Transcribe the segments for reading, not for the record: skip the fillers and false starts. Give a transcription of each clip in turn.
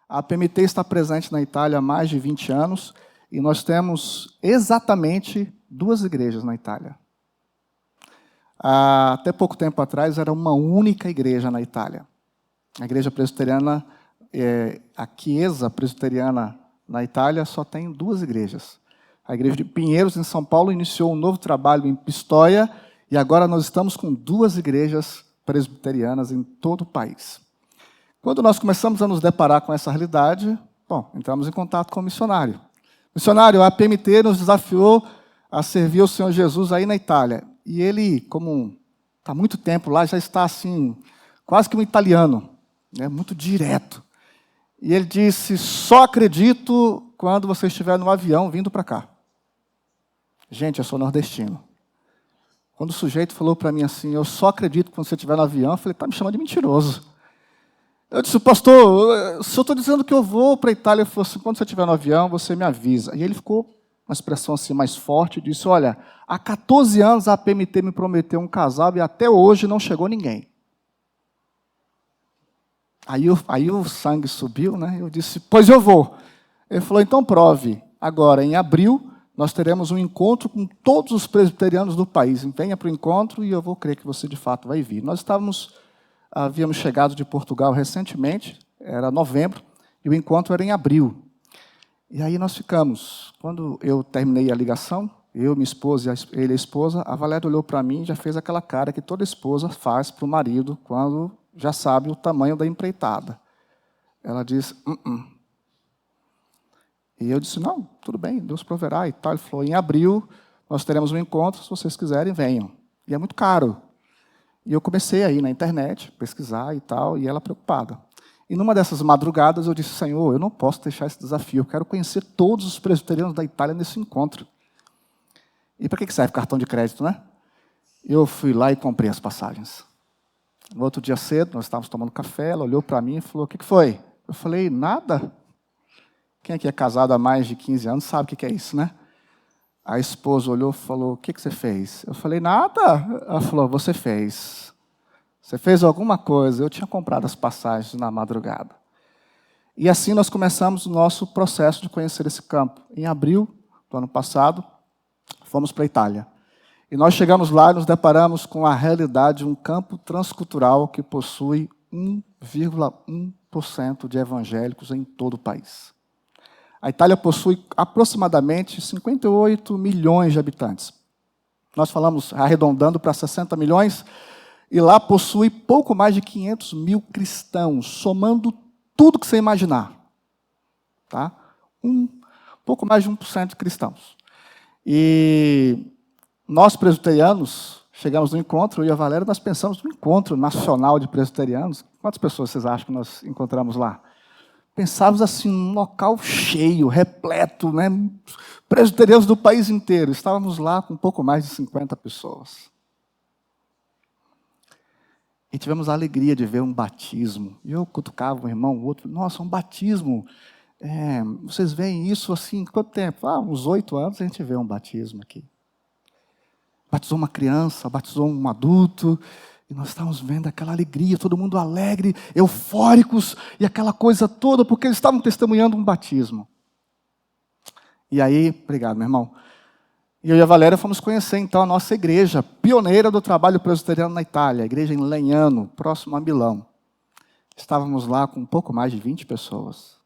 A PMT está presente na Itália há mais de 20 anos e nós temos exatamente 2 igrejas na Itália. Até pouco tempo atrás era uma única igreja na Itália. A igreja presbiteriana, a Chiesa presbiteriana na Itália só tem 2 igrejas. A igreja de Pinheiros, em São Paulo, iniciou um novo trabalho em Pistoia e agora nós estamos com 2 igrejas presbiterianas em todo o país. Quando nós começamos a nos deparar com essa realidade, entramos em contato com o missionário. Missionário, a PMT nos desafiou a servir o Senhor Jesus aí na Itália. E ele, como está há muito tempo lá, já está assim, quase que um italiano, né, muito direto. E ele disse, só acredito quando você estiver no avião vindo para cá. Gente, eu sou nordestino. Quando o sujeito falou para mim assim, eu só acredito quando você estiver no avião, eu falei, está me chamando de mentiroso. Eu disse, pastor, se eu estou dizendo que eu vou para a Itália, ele falou assim, quando você estiver no avião, você me avisa. E ele ficou uma expressão assim mais forte, disse, olha, há 14 anos a PMT me prometeu um casal e até hoje não chegou ninguém. Aí o sangue subiu, né? Eu disse, pois eu vou. Ele falou, então prove. Agora, em abril, nós teremos um encontro com todos os presbiterianos do país. Venha para o encontro e eu vou crer que você de fato vai vir. Nós havíamos chegado de Portugal recentemente, era novembro, e o encontro era em abril. E aí nós ficamos. Quando eu terminei a ligação, eu, minha esposa e ele a esposa, a Valéria olhou para mim e já fez aquela cara que toda esposa faz para o marido quando já sabe o tamanho da empreitada. Ela disse, E eu disse, não, tudo bem, Deus proverá e tal. Ele falou, em abril nós teremos um encontro, se vocês quiserem, venham. E é muito caro. E eu comecei a ir na internet, pesquisar e tal, e ela preocupada. E numa dessas madrugadas eu disse, Senhor, eu não posso deixar esse desafio, eu quero conhecer todos os presbiterianos da Itália nesse encontro. E para que serve cartão de crédito, né? Eu fui lá e comprei as passagens. No outro dia cedo, nós estávamos tomando café, ela olhou para mim e falou, o que foi? Eu falei, nada. Quem aqui é casado há mais de 15 anos sabe o que é isso, né? A esposa olhou e falou, o que você fez? Eu falei, nada. Ela falou, você fez. Você fez alguma coisa. Eu tinha comprado as passagens na madrugada. E assim nós começamos o nosso processo de conhecer esse campo. Em abril do ano passado, fomos para a Itália. E nós chegamos lá e nos deparamos com a realidade de um campo transcultural que possui 1,1% de evangélicos em todo o país. A Itália possui aproximadamente 58 milhões de habitantes. Nós falamos, arredondando para 60 milhões, e lá possui pouco mais de 500 mil cristãos, somando tudo que você imaginar. Tá? Pouco mais de 1% de cristãos. E nós, presbiterianos, chegamos no encontro, eu e a Valéria, nós pensamos no encontro nacional de presbiterianos. Quantas pessoas vocês acham que nós encontramos lá? Pensávamos assim, num local cheio, repleto, né? Presbiterianos do país inteiro. Estávamos lá com um pouco mais de 50 pessoas. E tivemos a alegria de ver um batismo. E eu cutucava um irmão, o outro, nossa, um batismo. Vocês veem isso assim, quanto tempo? Uns 8 anos a gente vê um batismo aqui. Batizou uma criança, batizou um adulto. E nós estávamos vendo aquela alegria, todo mundo alegre, eufóricos, e aquela coisa toda, porque eles estavam testemunhando um batismo. E aí, obrigado, meu irmão. E eu e a Valéria fomos conhecer, então, a nossa igreja, pioneira do trabalho presbiteriano na Itália, a igreja em Legnano, próximo a Milão. Estávamos lá com um pouco mais de 20 pessoas.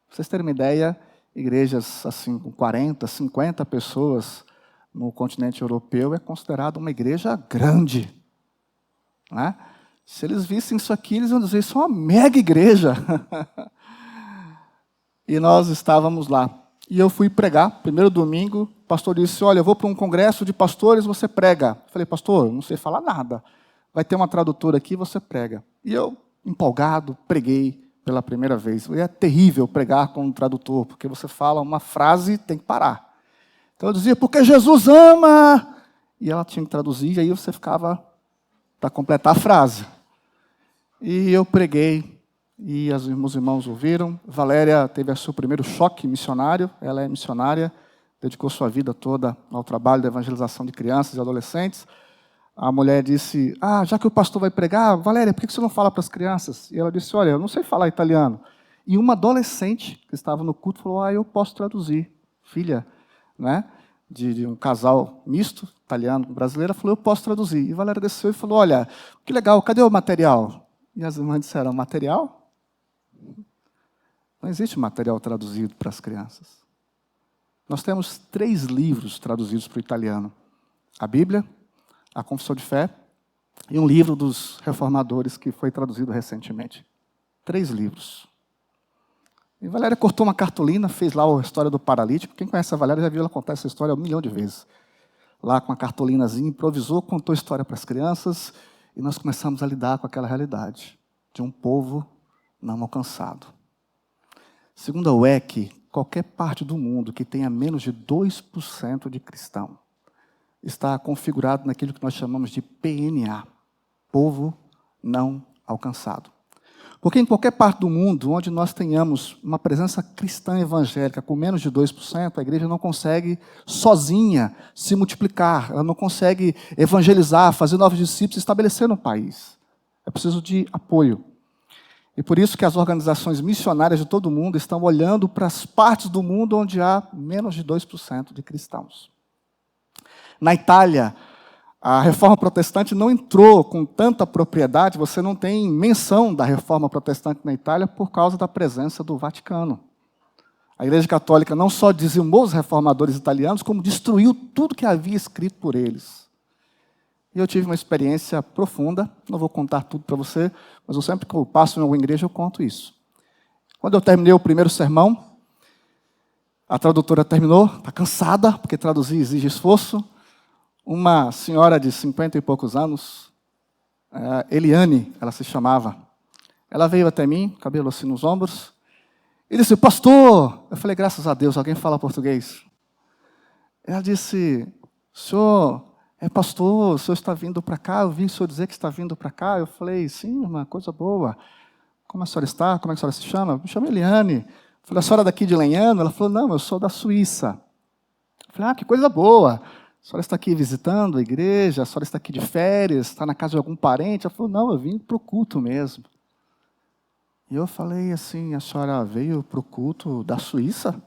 Para vocês terem uma ideia, igrejas assim, com 40, 50 pessoas no continente europeu é considerada uma igreja grande. Né? Se eles vissem isso aqui, eles iam dizer, isso é uma mega igreja. E nós estávamos lá. E eu fui pregar, primeiro domingo, o pastor disse, olha, eu vou para um congresso de pastores, você prega. Eu falei, pastor, eu não sei falar nada. Vai ter uma tradutora aqui, você prega. E eu, empolgado, preguei pela primeira vez. E é terrível pregar com um tradutor, porque você fala uma frase e tem que parar. Então eu dizia, porque Jesus ama. E ela tinha que traduzir, e aí você ficava para completar a frase. E eu preguei, e os meus irmãos ouviram. Valéria teve o seu primeiro choque missionário, ela é missionária, dedicou sua vida toda ao trabalho de evangelização de crianças e adolescentes. A mulher disse, já que o pastor vai pregar, Valéria, por que você não fala para as crianças? E ela disse, olha, eu não sei falar italiano. E uma adolescente que estava no culto falou, eu posso traduzir. Filha, né, de um casal misto, italiano com brasileira, falou, eu posso traduzir. E Valéria desceu e falou, olha, que legal, cadê o material? E as irmãs disseram, material? Não existe material traduzido para as crianças. Nós temos 3 livros traduzidos para o italiano. A Bíblia, a Confissão de Fé e um livro dos reformadores que foi traduzido recentemente. 3 livros. E Valéria cortou uma cartolina, fez lá a história do paralítico. Quem conhece a Valéria já viu ela contar essa história 1 milhão de vezes. Lá com a cartolinazinha, improvisou, contou a história para as crianças e nós começamos a lidar com aquela realidade de um povo não alcançado. Segundo a UEC, qualquer parte do mundo que tenha menos de 2% de cristão está configurado naquilo que nós chamamos de PNA, povo não alcançado. Porque em qualquer parte do mundo onde nós tenhamos uma presença cristã evangélica com menos de 2%, a igreja não consegue sozinha se multiplicar, ela não consegue evangelizar, fazer novos discípulos, se estabelecer no país. É preciso de apoio. E por isso que as organizações missionárias de todo o mundo estão olhando para as partes do mundo onde há menos de 2% de cristãos. Na Itália, a reforma protestante não entrou com tanta propriedade, você não tem menção da reforma protestante na Itália por causa da presença do Vaticano. A Igreja Católica não só dizimou os reformadores italianos, como destruiu tudo que havia escrito por eles. E eu tive uma experiência profunda, não vou contar tudo para você, mas eu sempre que eu passo em alguma igreja eu conto isso. Quando eu terminei o primeiro sermão, a tradutora terminou, está cansada, porque traduzir exige esforço. Uma senhora de 50 e poucos anos, Eliane, ela se chamava, ela veio até mim, cabelo assim nos ombros, e disse, pastor, eu falei, graças a Deus, alguém fala português. Ela disse, senhor é pastor, o senhor está vindo para cá, eu vi o senhor dizer que está vindo para cá. Eu falei, sim, irmã, coisa boa. Como a senhora está? Como é que a senhora se chama? Me chamo Eliane. Eu falei, a senhora é daqui de Lenhano? Ela falou, não, eu sou da Suíça. Eu falei, que coisa boa. A senhora está aqui visitando a igreja? A senhora está aqui de férias? Está na casa de algum parente? Ela falou, não, eu vim para o culto mesmo. E eu falei assim, a senhora veio para o culto da Suíça?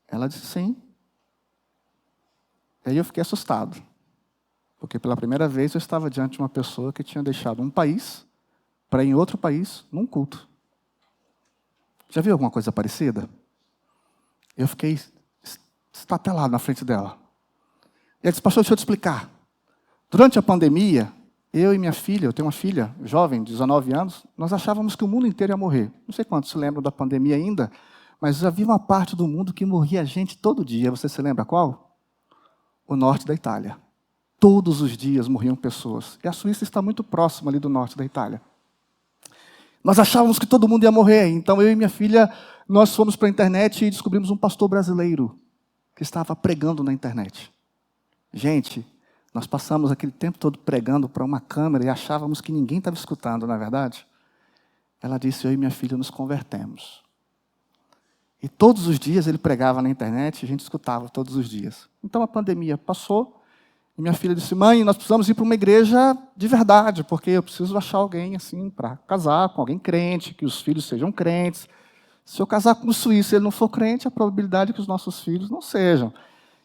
Ela disse, sim. E aí eu fiquei assustado, porque pela primeira vez eu estava diante de uma pessoa que tinha deixado um país para ir em outro país num culto. Já viu alguma coisa parecida? Eu fiquei estatelado na frente dela. E ela disse, pastor, deixa eu te explicar. Durante a pandemia, eu e minha filha, eu tenho uma filha jovem, de 19 anos, nós achávamos que o mundo inteiro ia morrer. Não sei quantos se lembram da pandemia ainda, mas havia uma parte do mundo que morria gente todo dia. Você se lembra qual? O norte da Itália. Todos os dias morriam pessoas. E a Suíça está muito próxima ali do norte da Itália. Nós achávamos que todo mundo ia morrer. Então eu e minha filha, nós fomos para a internet e descobrimos um pastor brasileiro que estava pregando na internet. Gente, nós passamos aquele tempo todo pregando para uma câmera e achávamos que ninguém estava escutando, não é verdade? Ela disse, eu e minha filha nos convertemos. E todos os dias ele pregava na internet e a gente escutava todos os dias. Então a pandemia passou e minha filha disse, mãe, nós precisamos ir para uma igreja de verdade, porque eu preciso achar alguém assim para casar com alguém crente, que os filhos sejam crentes. Se eu casar com um suíço e ele não for crente, a probabilidade é que os nossos filhos não sejam.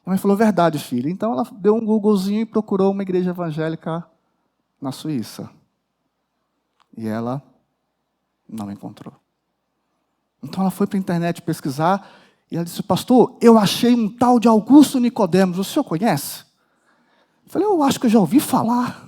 A mãe falou, verdade, filha. Então ela deu um Googlezinho e procurou uma igreja evangélica na Suíça. E ela não encontrou. Então ela foi para a internet pesquisar e ela disse, pastor, eu achei um tal de Augusto Nicodemos, o senhor conhece? Eu falei, eu acho que eu já ouvi falar.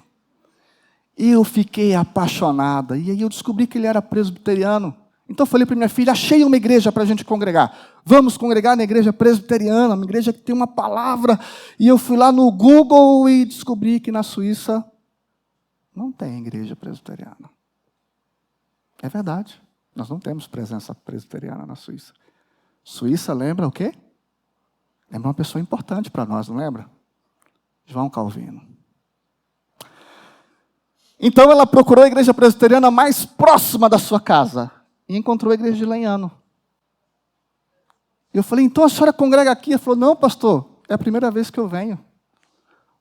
E eu fiquei apaixonada. E aí eu descobri que ele era presbiteriano. Então eu falei para minha filha, achei uma igreja para a gente congregar. Vamos congregar na igreja presbiteriana, uma igreja que tem uma palavra. E eu fui lá no Google e descobri que na Suíça não tem igreja presbiteriana. É verdade. Nós não temos presença presbiteriana na Suíça. Suíça lembra o quê? Lembra uma pessoa importante para nós, não lembra? João Calvino. Então ela procurou a igreja presbiteriana mais próxima da sua casa e encontrou a igreja de Lenhano. E eu falei, então a senhora congrega aqui? Ela falou, não, pastor, é a primeira vez que eu venho.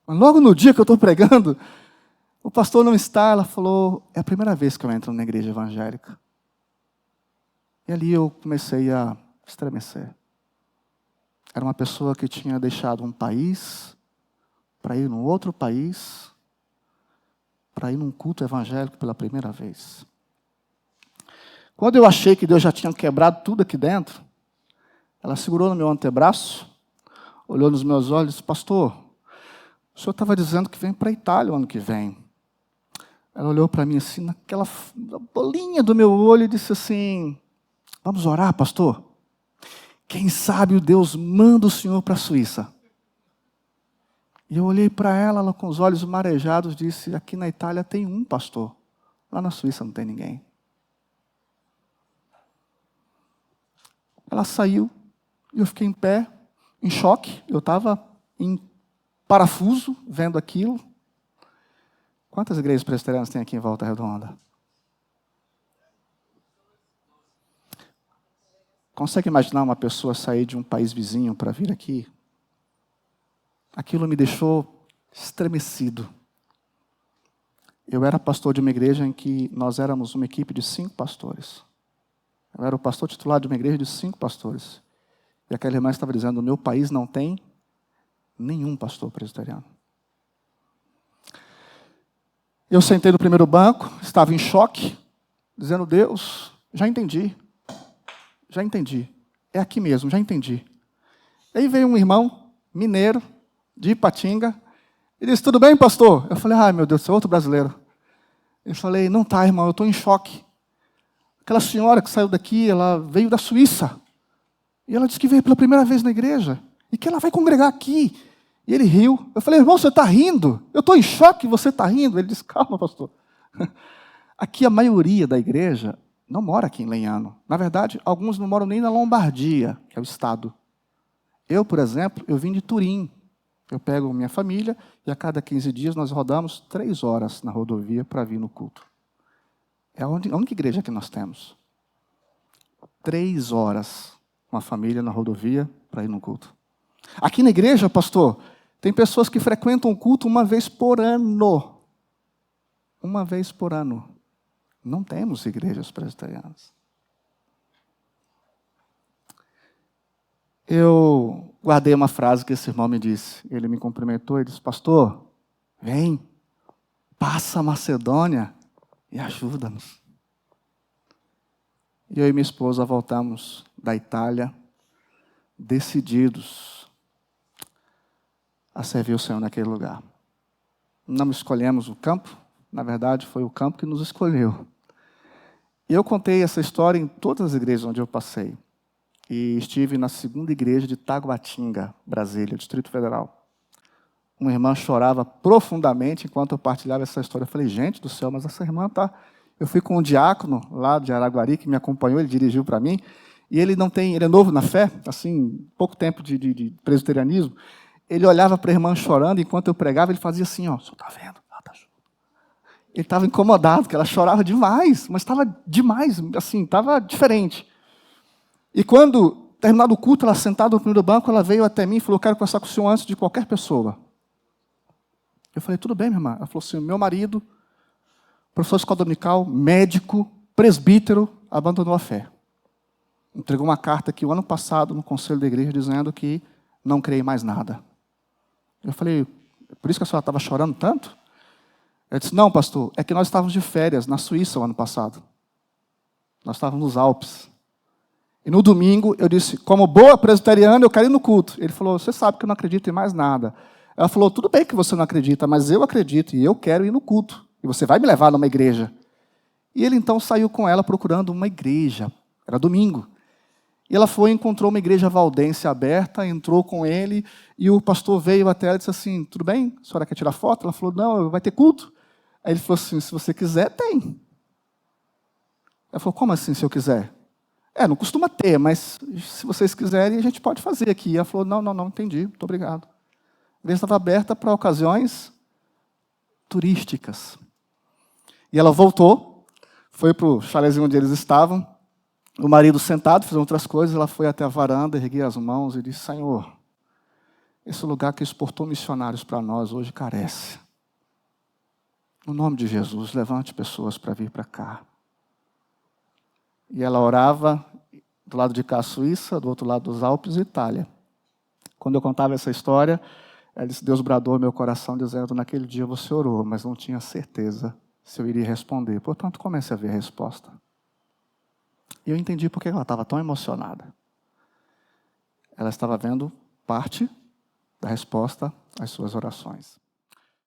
Mas logo no dia que eu estou pregando, o pastor não está. Ela falou, é a primeira vez que eu entro na igreja evangélica. E ali eu comecei a estremecer. Era uma pessoa que tinha deixado um país para ir num outro país, para ir num culto evangélico pela primeira vez. Quando eu achei que Deus já tinha quebrado tudo aqui dentro, ela segurou no meu antebraço, olhou nos meus olhos e disse: pastor, o senhor estava dizendo que vem para a Itália o ano que vem. Ela olhou para mim assim, naquela bolinha do meu olho e disse assim: vamos orar, pastor? Quem sabe o Deus manda o senhor para a Suíça. E eu olhei para ela com os olhos marejados, disse: aqui na Itália tem um pastor, lá na Suíça não tem ninguém. Ela saiu, e eu fiquei em pé, em choque. Eu estava em parafuso, vendo aquilo. Quantas igrejas presbiterianas tem aqui em Volta Redonda? Consegue imaginar uma pessoa sair de um país vizinho para vir aqui? Aquilo me deixou estremecido. Eu era pastor de uma igreja em que nós éramos uma equipe de 5 pastores. Eu era o pastor titular de uma igreja de 5 pastores. E aquela irmã estava dizendo: o meu país não tem nenhum pastor presbiteriano. Eu sentei no primeiro banco, estava em choque, dizendo: Deus, já entendi. Já entendi. É aqui mesmo, já entendi. Aí veio um irmão mineiro, de Ipatinga, e disse: tudo bem, pastor? Eu falei: ai, meu Deus, você é outro brasileiro. Eu falei: não tá, irmão, eu estou em choque. Aquela senhora que saiu daqui, ela veio da Suíça. E ela disse que veio pela primeira vez na igreja. E que ela vai congregar aqui. E ele riu. Eu falei: irmão, você está rindo? Eu estou em choque, você está rindo. Ele disse: calma, pastor. Aqui a maioria da igreja não mora aqui em Lenhano. Na verdade, alguns não moram nem na Lombardia, que é o estado. Eu, por exemplo, eu vim de Turim. Eu pego minha família e a cada 15 dias nós rodamos 3 horas na rodovia para vir no culto. É a única igreja que nós temos. 3 horas com a família na rodovia para ir no culto. Aqui na igreja, pastor, tem pessoas que frequentam o culto uma vez por ano. Uma vez por ano. Não temos igrejas presbiterianas. Eu guardei uma frase que esse irmão me disse. Ele me cumprimentou e disse: pastor, vem, passa a Macedônia e ajuda-nos. E eu e minha esposa voltamos da Itália, decididos a servir o Senhor naquele lugar. Não escolhemos o campo, na verdade foi o campo que nos escolheu. E eu contei essa história em todas as igrejas onde eu passei. E estive na 2ª igreja de Taguatinga, Brasília, Distrito Federal. Uma irmã chorava profundamente enquanto eu partilhava essa história. Eu falei: gente do céu, mas essa irmã está... Eu fui com um diácono lá de Araguari que me acompanhou, ele dirigiu para mim. E ele é novo na fé, assim, pouco tempo de presbiterianismo. Ele olhava para a irmã chorando, enquanto eu pregava, ele fazia assim: ó, o senhor está vendo? Ele estava incomodado, porque ela chorava demais, mas estava demais, assim, estava diferente. E quando, terminado o culto, ela sentada no primeiro banco, ela veio até mim e falou: quero conversar com o senhor antes de qualquer pessoa. Eu falei: tudo bem, minha irmã. Ela falou assim: meu marido, professor de escola dominical, médico, presbítero, abandonou a fé. Entregou uma carta aqui o ano passado no conselho da igreja dizendo que não crê em mais nada. Eu falei: por isso que a senhora estava chorando tanto? Ela disse: não, pastor, é que nós estávamos de férias na Suíça o ano passado. Nós estávamos nos Alpes. E no domingo eu disse: como boa presbiteriana, eu quero ir no culto. Ele falou: você sabe que eu não acredito em mais nada. Ela falou: tudo bem que você não acredita, mas eu acredito e eu quero ir no culto. E você vai me levar numa igreja. E ele então saiu com ela procurando uma igreja. Era domingo. E ela foi e encontrou uma igreja valdense aberta, entrou com ele, e o pastor veio até ela e disse assim: tudo bem? A senhora quer tirar foto? Ela falou: não, vai ter culto. Aí ele falou assim: se você quiser, tem. Ela falou: como assim, se eu quiser? Não costuma ter, mas se vocês quiserem, a gente pode fazer aqui. E ela falou: não, entendi, muito obrigado. A igreja estava aberta para ocasiões turísticas. E ela voltou, foi para o chalezinho onde eles estavam, o marido sentado, fazendo outras coisas, ela foi até a varanda, ergueu as mãos e disse: Senhor, esse lugar que exportou missionários para nós hoje carece. No nome de Jesus, levante pessoas para vir para cá. E ela orava Do lado de cá, a Suíça, do outro lado dos Alpes, Itália. Quando eu contava essa história, ela disse, Deus bradou meu coração, dizendo, naquele dia você orou, mas não tinha certeza se eu iria responder. Portanto, comecei a ver a resposta. E eu entendi por que ela estava tão emocionada. Ela estava vendo parte da resposta às suas orações.